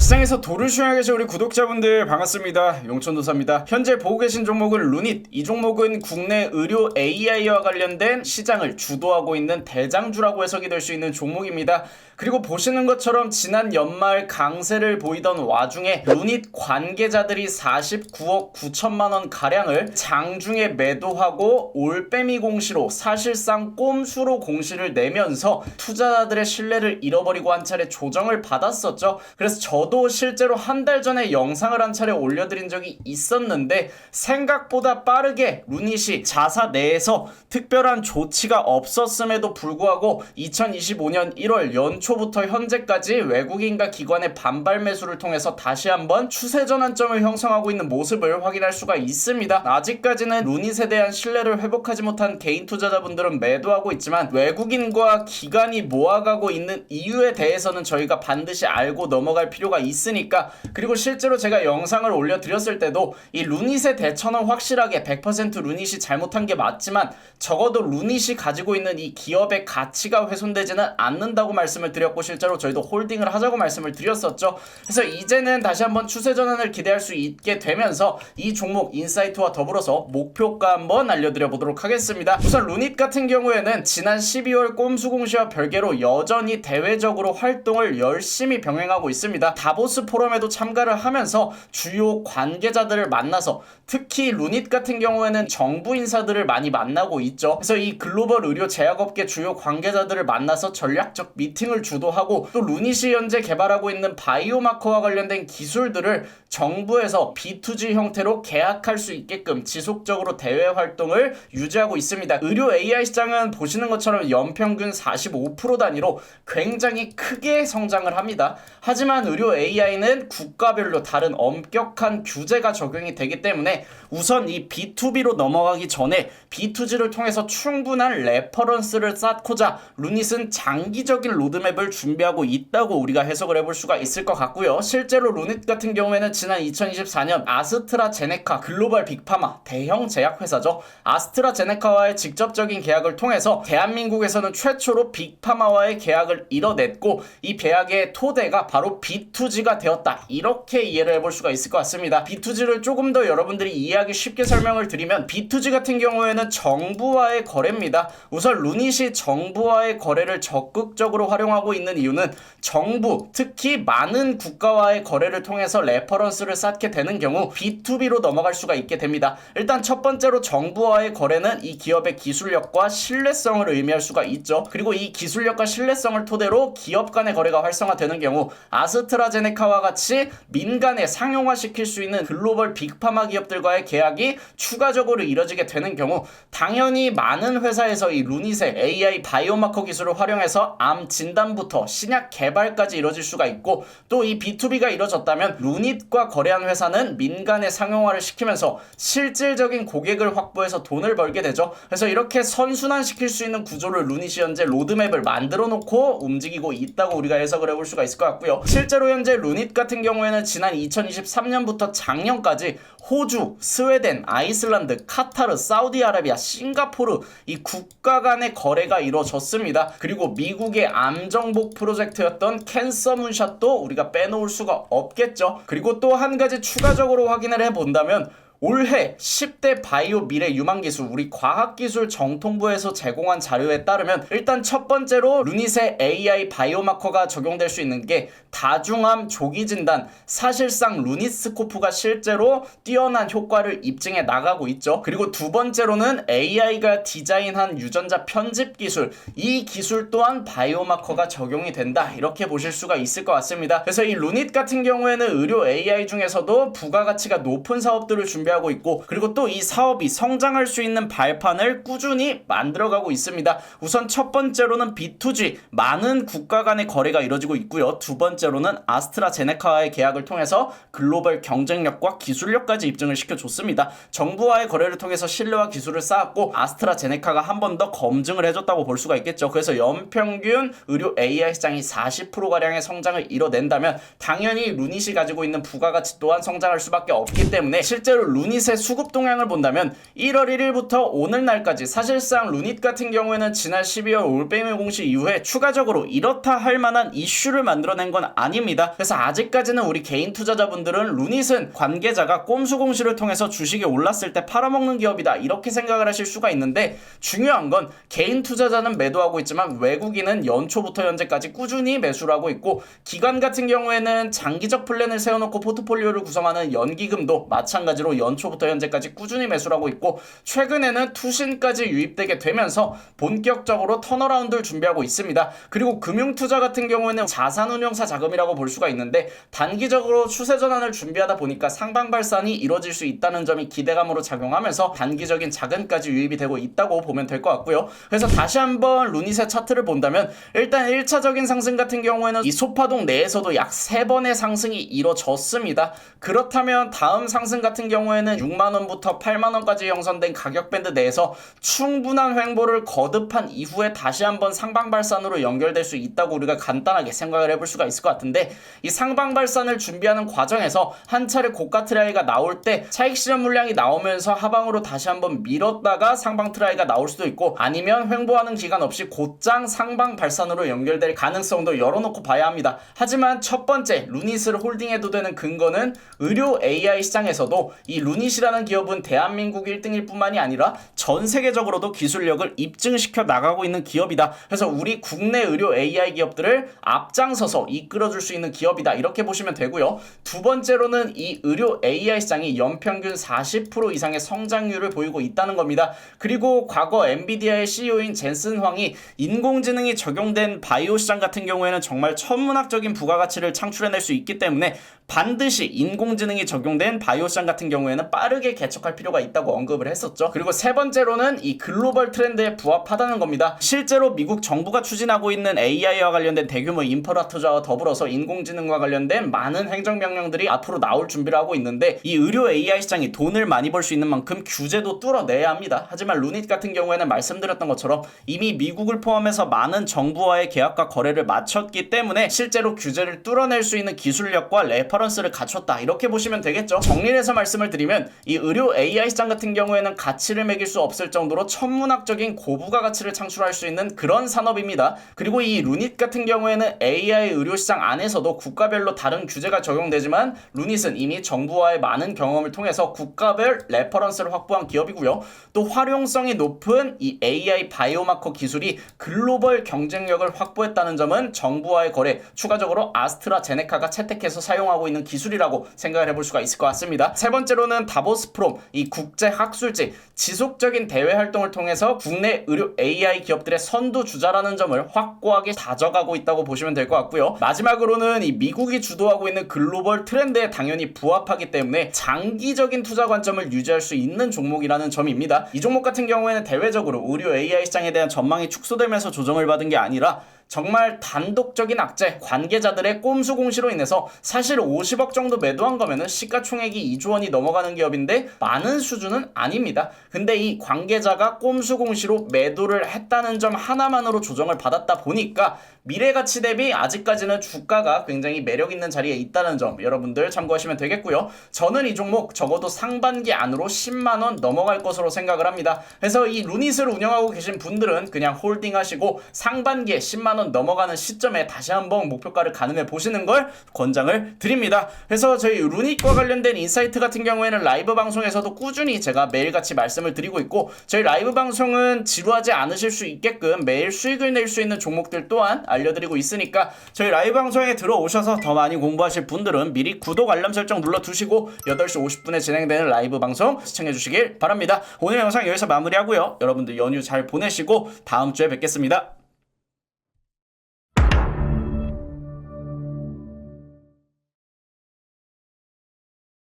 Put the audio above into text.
시장에서 도를 수행하고 계신 우리 구독자분들 반갑습니다. 용천도사입니다. 현재 보고 계신 종목은 루닛. 이 종목은 국내 의료 AI와 관련된 시장을 주도하고 있는 대장주라고 해석이 될 수 있는 종목입니다. 그리고 보시는 것처럼 지난 연말 강세를 보이던 와중에 루닛 관계자들이 49억 9천만 원 가량을 장중에 매도하고 올빼미 공시로 사실상 꼼수로 공시를 내면서 투자자들의 신뢰를 잃어버리고 한 차례 조정을 받았었죠. 그래서 저도 실제로 한 달 전에 영상을 한 차례 올려드린 적이 있었는데 생각보다 빠르게 루닛이 자사 내에서 특별한 조치가 없었음에도 불구하고 2025년 1월 연초부터 현재까지 외국인과 기관의 반발 매수를 통해서 다시 한번 추세 전환점을 형성하고 있는 모습을 확인할 수가 있습니다. 아직까지는 루닛에 대한 신뢰를 회복하지 못한 개인 투자자분들은 매도하고 있지만 외국인과 기관이 모아가고 있는 이유에 대해서는 저희가 반드시 알고 넘어갈 필요가 있으니까. 그리고 실제로 제가 영상을 올려드렸을 때도 이 루닛의 대처는 확실하게 100% 루닛이 잘못한 게 맞지만 적어도 루닛이 가지고 있는 이 기업의 가치가 훼손되지는 않는다고 말씀을 드렸고 실제로 저희도 홀딩을 하자고 말씀을 드렸었죠. 그래서 이제는 다시 한번 추세 전환을 기대할 수 있게 되면서 이 종목 인사이트와 더불어서 목표가 한번 알려드려 보도록 하겠습니다. 우선 루닛 같은 경우에는 지난 12월 꼼수 공시와 별개로 여전히 대외적으로 활동을 열심히 병행하고 있습니다. 다보스 포럼에도 참가를 하면서 주요 관계자들을 만나서 특히 루닛 같은 경우에는 정부 인사들을 많이 만나고 있죠. 그래서 이 글로벌 의료 제약업계 주요 관계자들을 만나서 전략적 미팅을 주도하고 또 루닛이 현재 개발하고 있는 바이오마커와 관련된 기술들을 정부에서 B2G 형태로 계약할 수 있게끔 지속적으로 대외 활동을 유지하고 있습니다. 의료 AI 시장은 보시는 것처럼 연평균 45% 단위로 굉장히 크게 성장을 합니다. 하지만 의료 AI는 국가별로 다른 엄격한 규제가 적용이 되기 때문에 우선 이 B2B로 넘어가기 전에 B2G를 통해서 충분한 레퍼런스를 쌓고자 루닛은 장기적인 로드맵을 준비하고 있다고 우리가 해석을 해볼 수가 있을 것 같고요. 실제로 루닛 같은 경우에는 지난 2024년 아스트라제네카 글로벌 빅파마 대형 제약회사죠. 아스트라제네카와의 직접적인 계약을 통해서 대한민국에서는 최초로 빅파마와의 계약을 이뤄냈고 이 계약의 토대가 바로 B2G가 되었다. 이렇게 이해를 해볼 수가 있을 것 같습니다. B2G를 조금 더 여러분들이 이해하기 쉽게 설명을 드리면 B2G 같은 경우에는 정부와의 거래입니다. 우선 루닛이 정부와의 거래를 적극적으로 활용하고 있는 이유는 정부, 특히 많은 국가와의 거래를 통해서 레퍼런스를 쌓게 되는 경우 B2B로 넘어갈 수가 있게 됩니다. 일단 첫 번째로 정부와의 거래는 이 기업의 기술력과 신뢰성을 의미할 수가 있죠. 그리고 이 기술력과 신뢰성을 토대로 기업 간의 거래가 활성화되는 경우 아스트라제네카와 같이 민간에 상용화시킬 수 있는 글로벌 빅파마 기업들과의 계약이 추가적으로 이뤄지게 되는 경우 당연히 많은 회사에서 이 루닛의 AI 바이오마커 기술을 활용해서 암 진단부터 신약 개발까지 이뤄질 수가 있고 또 이 B2B가 이뤄졌다면 루닛과 거래한 회사는 민간에 상용화를 시키면서 실질적인 고객을 확보해서 돈을 벌게 되죠. 그래서 이렇게 선순환시킬 수 있는 구조를 루닛이 현재 로드맵을 만들어 놓고 움직이고 있다고 우리가 해석을 해볼 수가 있을 것 같고요. 실제로 현재 루닛 같은 경우에는 지난 2023년부터 작년까지 호주, 스웨덴, 아이슬란드, 카타르, 사우디아라비아, 싱가포르 이 국가 간의 거래가 이루어졌습니다. 그리고 미국의 암정복 프로젝트였던 캔서 문샷도 우리가 빼놓을 수가 없겠죠. 그리고 또 한 가지 추가적으로 확인을 해본다면 올해 10대 바이오 미래 유망기술 우리 과학기술 정통부에서 제공한 자료에 따르면 일단 첫 번째로 루닛의 AI 바이오마커가 적용될 수 있는 게 다중암 조기 진단, 사실상 루닛스코프가 실제로 뛰어난 효과를 입증해 나가고 있죠. 그리고 두 번째로는 AI가 디자인한 유전자 편집 기술, 이 기술 또한 바이오마커가 적용이 된다. 이렇게 보실 수가 있을 것 같습니다. 그래서 이 루닛 같은 경우에는 의료 AI 중에서도 부가가치가 높은 사업들을 준비하고 있고 그리고 또 이 사업이 성장할 수 있는 발판을 꾸준히 만들어가고 있습니다. 우선 첫 번째로는 B2G 많은 국가 간의 거래가 이루어지고 있고요. 두 번째로는 아스트라제네카와의 계약을 통해서 글로벌 경쟁력과 기술력까지 입증을 시켜줬습니다. 정부와의 거래를 통해서 신뢰와 기술을 쌓았고 아스트라제네카가 한 번 더 검증을 해줬다고 볼 수가 있겠죠. 그래서 연평균 의료 AI 시장이 40%가량의 성장을 이뤄낸다면 당연히 루닛이 가지고 있는 부가가치 또한 성장할 수밖에 없기 때문에 실제로 루닛의 수급 동향을 본다면 1월 1일부터 오늘날까지 사실상 루닛 같은 경우에는 지난 12월 올빼미 공시 이후에 추가적으로 이렇다 할 만한 이슈를 만들어낸 건 아닙니다. 그래서 아직까지는 우리 개인 투자자분들은 루닛은 관계자가 꼼수 공시를 통해서 주식이 올랐을 때 팔아먹는 기업이다 이렇게 생각을 하실 수가 있는데, 중요한 건 개인 투자자는 매도하고 있지만 외국인은 연초부터 현재까지 꾸준히 매수를 하고 있고, 기관 같은 경우에는 장기적 플랜을 세워놓고 포트폴리오를 구성하는 연기금도 마찬가지로 연초부터 현재까지 꾸준히 매수를 하고 있고, 최근에는 투신까지 유입되게 되면서 본격적으로 턴어라운드를 준비하고 있습니다. 그리고 금융투자 같은 경우에는 자산운용사 자금이라고 볼 수가 있는데, 단기적으로 추세 전환을 준비하다 보니까 상방발산이 이루어질 수 있다는 점이 기대감으로 작용하면서 단기적인 자금까지 유입이 되고 있다고 보면 될 것 같고요. 그래서 다시 한번 루닛의 차트를 본다면 일단 1차적인 상승 같은 경우에는 이 소파동 내에서도 약 3번의 상승이 이루어졌습니다. 그렇다면 다음 상승 같은 경우에는 6만원부터 8만원까지 형성된 가격 밴드 내에서 충분한 횡보를 거듭한 이후에 다시 한번 상방발산으로 연결될 수 있다고 우리가 간단하게 생각을 해볼 수가 있을 것 같은데, 이 상방발산을 준비하는 과정에서 한 차례 고가 트라이가 나올 때 차익 실현 물량이 나오면서 하방으로 다시 한번 밀었다가 상방 트라이가 나올 수도 있고, 아니면 횡보하는 기간 없이 곧장 상방 발산으로 연결될 가능성도 열어놓고 봐야 합니다. 하지만 첫 번째 루닛을 홀딩해도 되는 근거는 의료 AI 시장에서도 이 루닛이라는 기업은 대한민국 1등일 뿐만이 아니라 전 세계적으로도 기술력을 입증시켜 나가고 있는 기업이다. 그래서 우리 국내 의료 AI 기업들을 앞장서서 이끌어줄 수 있는 기업이다 이렇게 보시면 되고요. 두 번째로는 이 의료 AI 시장이 연평균 40% 이상의 성장률을 보이고 있다는 겁니다. 그리고 과거 엔비디아의 CEO인 젠슨 황이 인공지능이 적용된 바이오 시장 같은 경우에는 정말 천문학적인 부가가치를 창출해낼 수 있기 때문에 반드시 인공지능이 적용된 바이오 시장 같은 경우에는 빠르게 개척할 필요가 있다고 언급을 했었죠. 그리고 세 번째로는 이 글로벌 트렌드에 부합하다는 겁니다. 실제로 미국 정부가 추진하고 있는 AI와 관련된 대규모 인프라 투자와 더불어서 인공지능과 관련된 많은 행정명령들이 앞으로 나올 준비를 하고 있는데, 이 의료 AI 시장이 돈을 많이 벌 수 있는 만큼 규제도 뚫어내야 합니다. 하지만 루닛 같은 경우에는 말씀드렸던 것처럼 이미 미국을 포함해서 많은 정부와의 계약과 거래를 마쳤기 때문에 실제로 규제를 뚫어낼 수 있는 기술력과 레퍼런스를 갖췄다 이렇게 보시면 되겠죠. 정리를 해서 말씀을 드리면 이 의료 AI 시장 같은 경우에는 가치를 매길 수 없을 정도로 천문학적인 고부가 가치를 창출할 수 있는 그런 산업입니다. 그리고 이 루닛 같은 경우에는 AI 의료 시장 안에서도 국가별로 다른 규제가 적용되지만, 루닛은 이미 정부와의 많은 경험을 통해서 국가별 레퍼런스를 확보한 기업이고요. 또 활용성이 높은 이 AI 바이오마커 기술이 글로벌 경쟁력을 확보했다는 점은 정부와의 거래, 추가적으로 아스트라제네카가 채택해서 사용하고 있는 기술이라고 생각을 해볼 수가 있을 것 같습니다. 세 번째로는 다보스 프롬, 이 국제 학술지, 지속적인 대외 활동을 통해서 국내 의료 AI 기업들의 선두 주자라는 점을 확고하게 다져가고 있다고 보시면 될 것 같고요. 마지막으로는 이 미국이 주도하고 있는 글로벌 트렌드에 당연히 부합하기 때문에 장기적인 투자 관점을 유지할 수 있는 종목이라는 점입니다. 이 종목 같은 경우에는 대외적으로 의료 AI 시장에 대한 전망이 축소되면서 조정을 받은 게 아니라 정말 단독적인 악재, 관계자들의 꼼수 공시로 인해서 사실 50억 정도 매도한 거면은 시가총액이 2조 원이 넘어가는 기업인데 많은 수준은 아닙니다. 근데 이 관계자가 꼼수 공시로 매도를 했다는 점 하나만으로 조정을 받았다 보니까 미래가치 대비 아직까지는 주가가 굉장히 매력있는 자리에 있다는 점 여러분들 참고하시면 되겠고요. 저는 이 종목 적어도 상반기 안으로 10만원 넘어갈 것으로 생각을 합니다. 그래서 이 루닛을 운영하고 계신 분들은 그냥 홀딩하시고 상반기에 10만원 넘어가는 시점에 다시 한번 목표가를 가늠해 보시는 걸 권장을 드립니다. 그래서 저희 루닛과 관련된 인사이트 같은 경우에는 라이브 방송에서도 꾸준히 제가 매일같이 말씀을 드리고 있고, 저희 라이브 방송은 지루하지 않으실 수 있게끔 매일 수익을 낼 수 있는 종목들 또한 알려드리고 있으니까 저희 라이브 방송에 들어오셔서 더 많이 공부하실 분들은 미리 구독 알람 설정 눌러두시고 8시 50분에 진행되는 라이브 방송 시청해주시길 바랍니다. 오늘 영상 여기서 마무리하고요. 여러분들 연휴 잘 보내시고 다음 주에 뵙겠습니다.